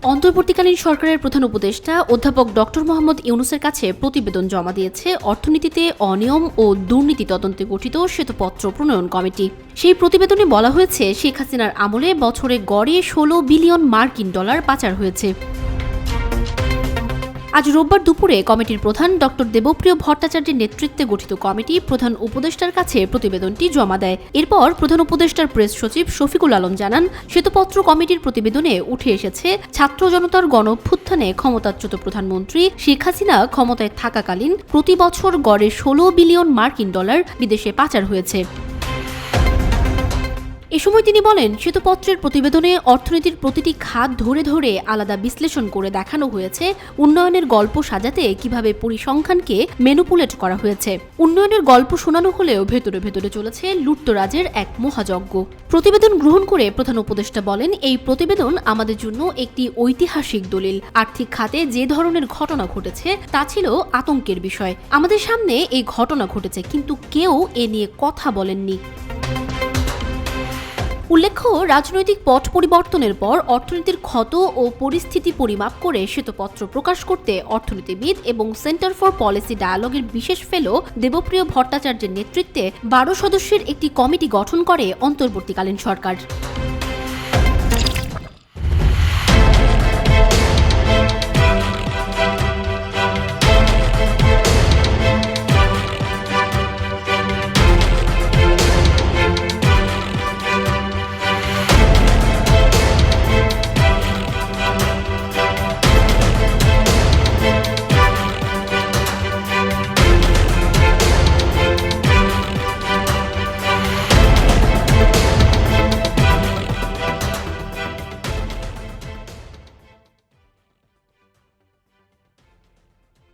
অন্তর্বর্তীকালীন সরকারের প্রধান উপদেষ্টা অধ্যাপক ডক্টর মোহাম্মদ ইউনূসের কাছে প্রতিবেদন জমা দিয়েছে অর্থনীতিতে অনিয়ম ও দুর্নীতি তদন্তে গঠিত শ্বেতপত্র প্রণয়ন কমিটি। সেই প্রতিবেদনে বলা হয়েছে, শেখ হাসিনার আমলে বছরে গড়ে 16 বিলিয়ন মার্কিন ডলার পাচার হয়েছে। আজ রোববার দুপুরে কমিটির প্রধান ডক্টর দেবপ্রিয় ভট্টাচার্যের নেতৃত্বে গঠিত কমিটি প্রধান উপদেষ্টার কাছে প্রতিবেদনটি জমা দেয়। এরপর প্রধান উপদেষ্টার প্রেস সচিব শফিকুল আলম জানান, শ্বেতপত্র কমিটির প্রতিবেদনে উঠে এসেছে ছাত্র জনতার গণঅভ্যুত্থানে ক্ষমতাচ্যুত প্রধানমন্ত্রী শেখ হাসিনা ক্ষমতায় থাকাকালীন প্রতি বছর গড়ে 16 বিলিয়ন মার্কিন ডলার বিদেশে পাচার হয়েছে। এ সময় তিনি বলেন, শ্বেতপত্রের প্রতিবেদনে অর্থনীতির প্রতিটি খাত ধরে ধরে আলাদা বিশ্লেষণ করে দেখানো হয়েছে উন্নয়নের গল্প সাজাতে কিভাবে পরিসংখ্যানকে ম্যানিপুলেট করা হয়েছে। উন্নয়নের গল্প শোনানো হলেও ভেতরে ভেতরে চলেছে লুটতরাজের এক মহাযজ্ঞ। প্রতিবেদন গ্রহণ করে প্রধান উপদেষ্টা বলেন, এই প্রতিবেদন আমাদের জন্য একটি ঐতিহাসিক দলিল। আর্থিক খাতে যে ধরনের ঘটনা ঘটেছে তা ছিল আতঙ্কের বিষয়। আমাদের সামনে এই ঘটনা ঘটেছে, কিন্তু কেউ এ নিয়ে কথা বলেননি। উল্লেখ্য, রাজনৈতিক পট পরিবর্তনের পর অর্থনীতির ক্ষত ও পরিস্থিতি পরিমাপ করে শ্বেতপত্র প্রকাশ করতে অর্থনীতিবিদ এবং সেন্টার ফর পলিসি ডায়ালগের বিশেষ ফেলো দেবপ্রিয় ভট্টাচার্যের নেতৃত্বে 12 সদস্যের একটি কমিটি গঠন করে অন্তর্বর্তীকালীন সরকার।